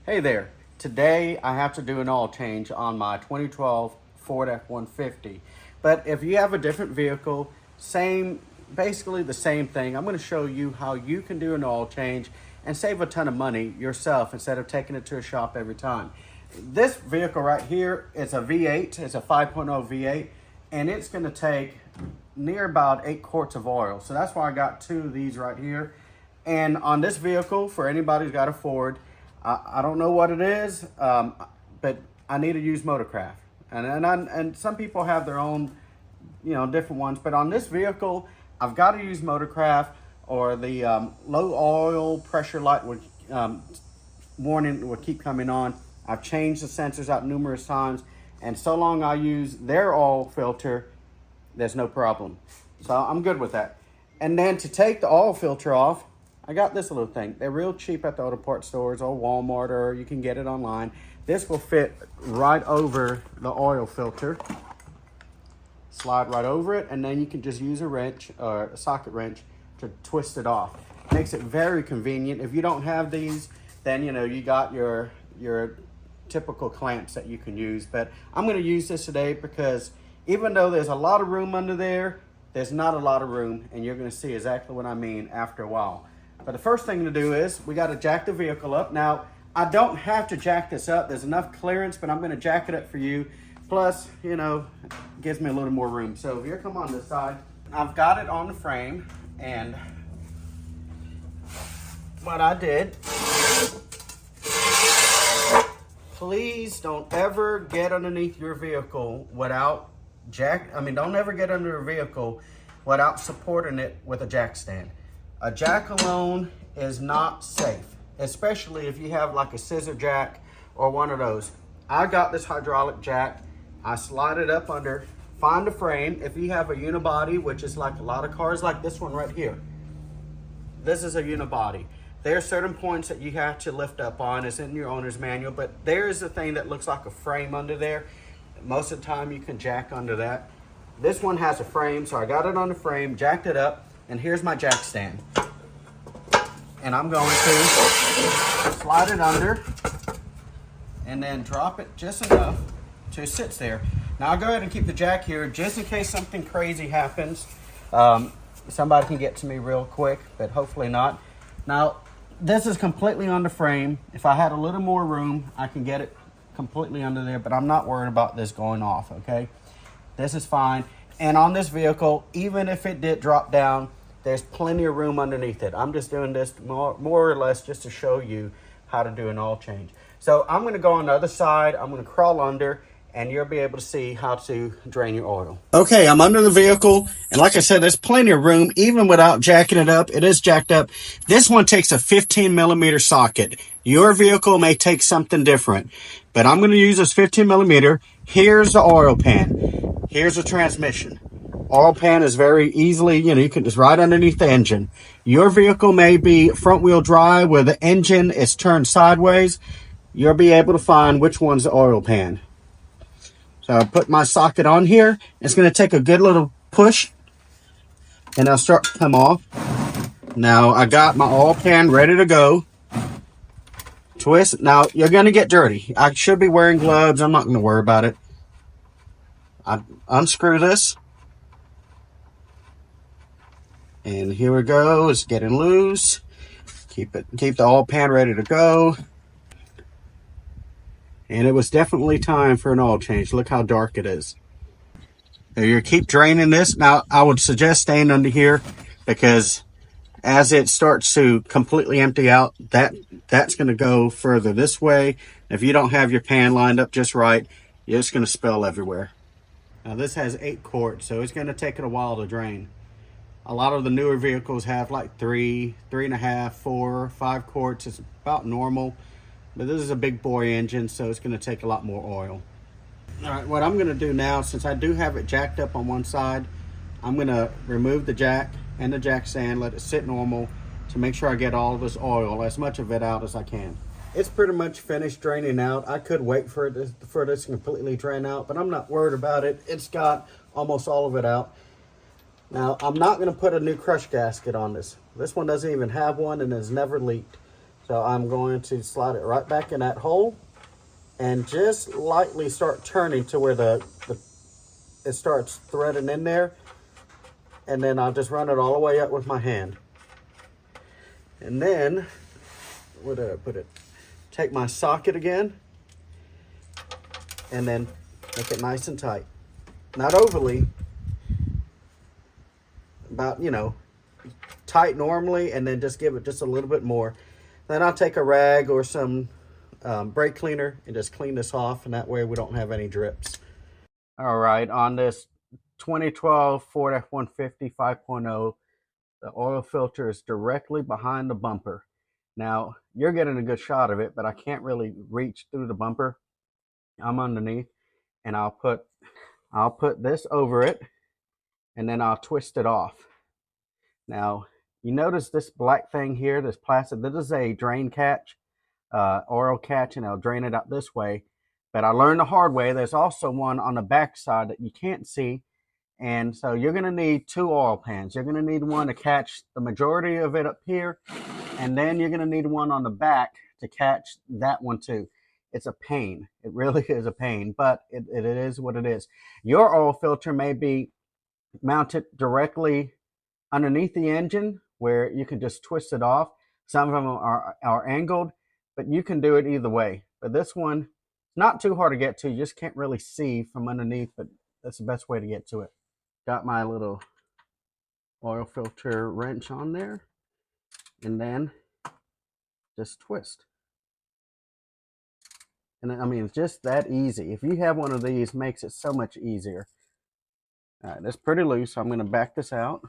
Hey there. Today I have to do an oil change on my 2012 Ford F150. But if you have a different vehicle, basically the same thing, I'm going to show you how you can do an oil change and save a ton of money yourself instead of taking it to a shop every time. This vehicle right here is a V8, it's a 5.0 V8, and it's going to take near about 8 quarts of oil. So that's why I got 2 of these right here. And on this vehicle, for anybody who's got a Ford, I don't know what it is, but I need to use Motorcraft. And some people have their own, different ones. But on this vehicle, I've got to use Motorcraft, or the low oil pressure light warning will keep coming on. I've changed the sensors out numerous times, and so long I use their oil filter, there's no problem. So I'm good with that. And then to take the oil filter off, I got this little thing. They're real cheap at the auto parts stores or Walmart, or you can get it online. This will fit right over the oil filter. Slide right over it, and then you can just use a wrench or a socket wrench to twist it off. Makes it very convenient. If you don't have these, then you got your typical clamps that you can use. But I'm going to use this today because even though there's a lot of room under there, there's not a lot of room, and you're going to see exactly what I mean after a while. But the first thing to do is we got to jack the vehicle up. Now, I don't have to jack this up. There's enough clearance, but I'm going to jack it up for you. Plus, it gives me a little more room. So if you come on this side, I've got it on the frame. And what I did, please don't ever get underneath your vehicle without don't ever get under a vehicle without supporting it with a jack stand. A jack alone is not safe, especially if you have like a scissor jack or one of those. I got this hydraulic jack. I slide it up under, find the frame. If you have a unibody, which is like a lot of cars like this one right here. This is a unibody. There are certain points that you have to lift up on. It's in your owner's manual, but there is a thing that looks like a frame under there. Most of the time you can jack under that. This one has a frame, so I got it on the frame, jacked it up, and here's my jack stand. And I'm going to slide it under and then drop it just enough to sit there. Now I'll go ahead and keep the jack here just in case something crazy happens. Somebody can get to me real quick, but hopefully not. Now, this is completely on the frame. If I had a little more room, I can get it completely under there, but I'm not worried about this going off, okay? This is fine. And on this vehicle, even if it did drop down, there's plenty of room underneath it. I'm just doing this more or less just to show you how to do an oil change. So I'm going to go on the other side. I'm going to crawl under, and you'll be able to see how to drain your oil. Okay, I'm under the vehicle, and like I said, there's plenty of room. Even without jacking it up, it is jacked up. This one takes a 15 millimeter socket. Your vehicle may take something different, but I'm going to use this 15 millimeter. Here's the oil pan. Here's the transmission. Oil pan is very easily, you can just right underneath the engine. Your vehicle may be front wheel drive where the engine is turned sideways. You'll be able to find which one's the oil pan. So I'll put my socket on here. It's going to take a good little push, and I'll start to come off. Now I got my oil pan ready to go. Twist. Now you're going to get dirty. I should be wearing gloves. I'm not going to worry about it. I unscrew this. And here we go. It's getting loose. Keep the oil pan ready to go. And it was definitely time for an oil change. Look how dark it is. So you keep draining this. Now, I would suggest staying under here because as it starts to completely empty out, that's going to go further this way. If you don't have your pan lined up just right, you're just going to spill everywhere. Now, this has 8 quarts, so it's going to take it a while to drain. A lot of the newer vehicles have like 3, 3.5, 4, 5 quarts. It's about normal. But this is a big boy engine, so it's going to take a lot more oil. All right, what I'm going to do now, since I do have it jacked up on one side, I'm going to remove the jack and the jack stand, let it sit normal to make sure I get all of this oil, as much of it out as I can. It's pretty much finished draining out. I could wait for this to completely drain out, but I'm not worried about it. It's got almost all of it out. Now, I'm not going to put a new crush gasket on this. This one doesn't even have one and has never leaked. So I'm going to slide it right back in that hole and just lightly start turning to where it starts threading in there. And then I'll just run it all the way up with my hand. And then, where did I put it? Take my socket again and then make it nice and tight. Not overly, about, tight normally, and then just give it just a little bit more. Then I'll take a rag or some brake cleaner and just clean this off, and that way we don't have any drips. All right, on this 2012 Ford F150 5.0, the oil filter is directly behind the bumper. Now, you're getting a good shot of it, but I can't really reach through the bumper. I'm underneath, and I'll put this over it, and then I'll twist it off. Now, you notice this black thing here, this plastic, this is a drain catch, oil catch, and I'll drain it out this way. But I learned the hard way, there's also one on the back side that you can't see. And so you're going to need 2 oil pans. You're going to need one to catch the majority of it up here, and then you're going to need one on the back to catch that one too. It's a pain. It really is a pain, but it is what it is. Your oil filter may be mounted directly underneath the engine where you can just twist it off. Some of them are angled, but you can do it either way. But this one, not too hard to get to. You just can't really see from underneath, but that's the best way to get to it. Got my little oil filter wrench on there, and then just twist. And I mean, it's just that easy. If you have one of these, it makes it so much easier. All right, that's pretty loose, so I'm going to back this out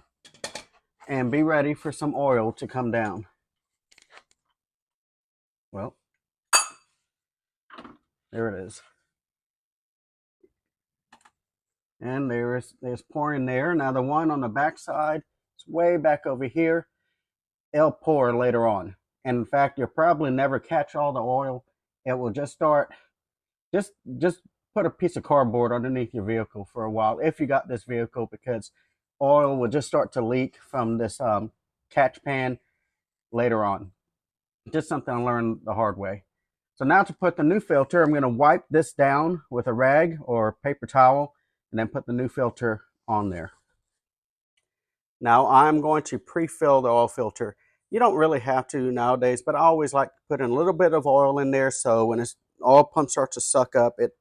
and be ready for some oil to come down. Well, there it is. And there's pouring there. Now the one on the back side, it's way back over here. It'll pour later on. And in fact, you'll probably never catch all the oil. It will just start, just put a piece of cardboard underneath your vehicle for a while if you got this vehicle, because oil will just start to leak from this catch pan later on. Just something I learned the hard way. So now to put the new filter, I'm going to wipe this down with a rag or paper towel and then put the new filter on there. Now I'm going to pre-fill the oil filter. You don't really have to nowadays, but I always like to put in a little bit of oil in there so when this oil pump starts to suck up, it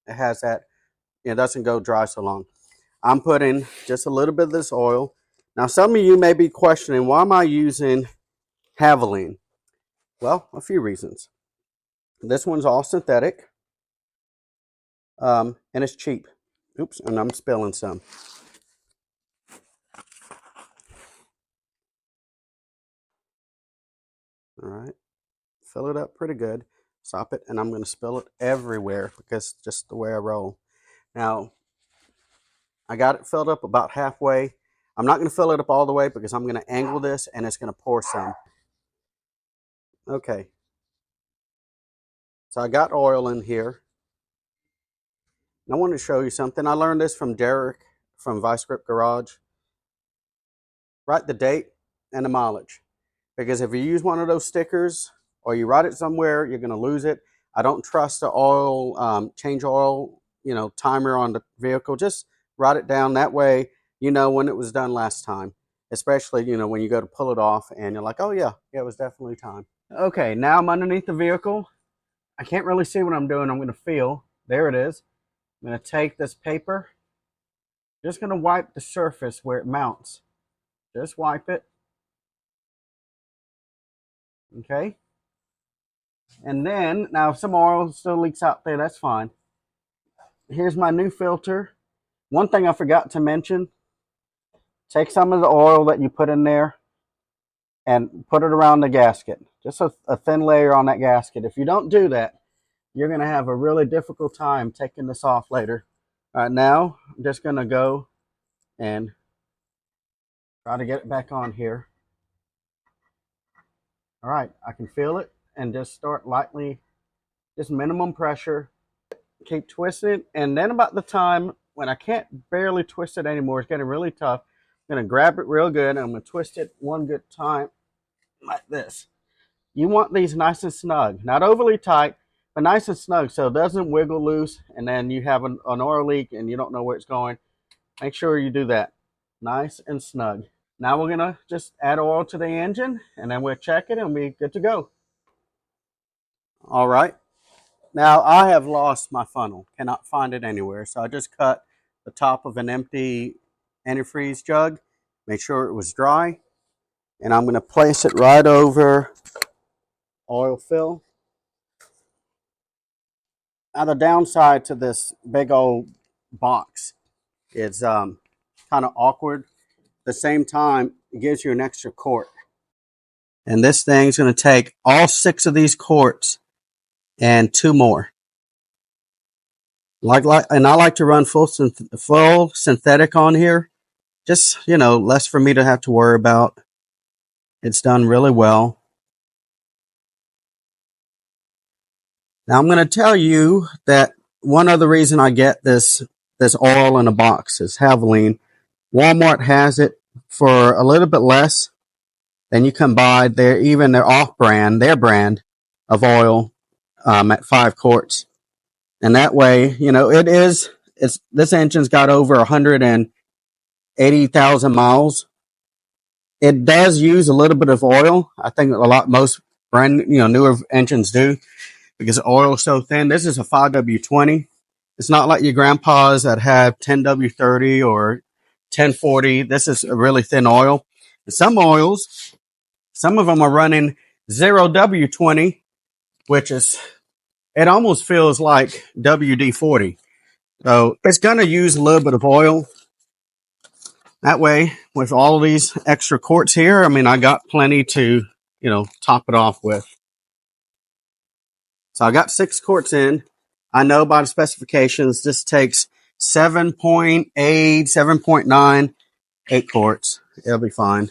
has that, it doesn't go dry so long. I'm putting just a little bit of this oil. Now some of you may be questioning, why am I using Havoline? Well, a few reasons. This one's all synthetic, and it's cheap. Oops, and I'm spilling some. All right, fill it up pretty good. Stop it, and I'm going to spill it everywhere because just the way I roll. Now, I got it filled up about halfway. I'm not going to fill it up all the way because I'm going to angle this and it's going to pour some. Okay. So I got oil in here. And I want to show you something. I learned this from Derek from Vice Grip Garage. Write the date and the mileage. Because if you use one of those stickers or you write it somewhere, you're going to lose it. I don't trust the oil, change oil, timer on the vehicle. Just write it down. That way, you know when it was done last time. Especially, when you go to pull it off and you're like, oh yeah, it was definitely time. Okay, now I'm underneath the vehicle. I can't really see what I'm doing. I'm going to feel. There it is. I'm going to take this paper. Just going to wipe the surface where it mounts. Just wipe it. Okay. And then, now if some oil still leaks out there, that's fine. Here's my new filter. One thing I forgot to mention, take some of the oil that you put in there and put it around the gasket. Just a thin layer on that gasket. If you don't do that, you're going to have a really difficult time taking this off later. All right, now I'm just going to go and try to get it back on here. All right, I can feel it, and just start lightly, just minimum pressure. Keep twisting, and then about the time when I can't barely twist it anymore, it's getting really tough, I'm going to grab it real good, and I'm going to twist it one good time like this. You want these nice and snug, not overly tight, but nice and snug so it doesn't wiggle loose and then you have an oil leak and you don't know where it's going. Make sure you do that. Nice and snug. Now we're gonna just add oil to the engine and then we'll check it and we're good to go. All right. Now I have lost my funnel, cannot find it anywhere. So I just cut the top of an empty antifreeze jug, make sure it was dry, and I'm gonna place it right over oil fill. Now the downside to this big old box is kind of awkward. At the same time, it gives you an extra quart. And this thing's gonna take all 6 of these quarts and 2 more. And I like to run full synthetic on here. Just, less for me to have to worry about. It's done really well. Now I'm going to tell you that one other reason I get this oil in a box is Havoline. Walmart has it for a little bit less than you can buy their off-brand, their brand of oil at 5 quarts. And that way, this engine's got over 180,000 miles. It does use a little bit of oil. I think most newer engines do because the oil is so thin. This is a 5W20. It's not like your grandpa's that have 10W30 or 1040. This is a really thin oil. And some oils, some of them are running 0W20, it almost feels like WD-40. So it's going to use a little bit of oil. That way, with all of these extra quarts here, I got plenty to, top it off with. So I got 6 quarts in. I know by the specifications, this takes 7.8, 7.9, 8 quarts. It'll be fine.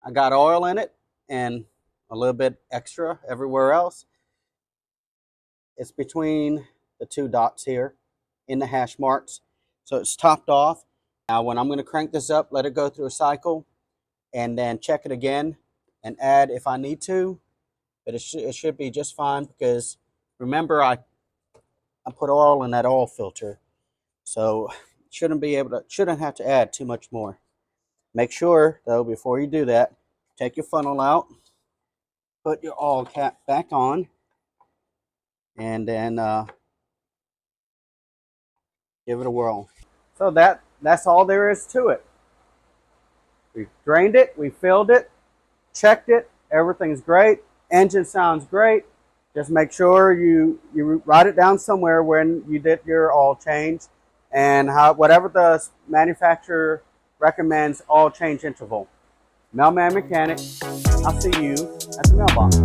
I got oil in it and a little bit extra everywhere else. It's between the 2 dots here in the hash marks. So it's topped off. Now when I'm going to crank this up, let it go through a cycle and then check it again and add if I need to. But it should be just fine because remember I put oil in that oil filter. So shouldn't have to add too much more. Make sure though before you do that, take your funnel out, put your oil cap back on, and then give it a whirl. So that's all there is to it. We drained it, we filled it, checked it, everything's great. Engine sounds great. Just make sure you write it down somewhere when you did your oil change and whatever the manufacturer recommends oil change interval. Mailman Mechanic, I'll see you at the mailbox.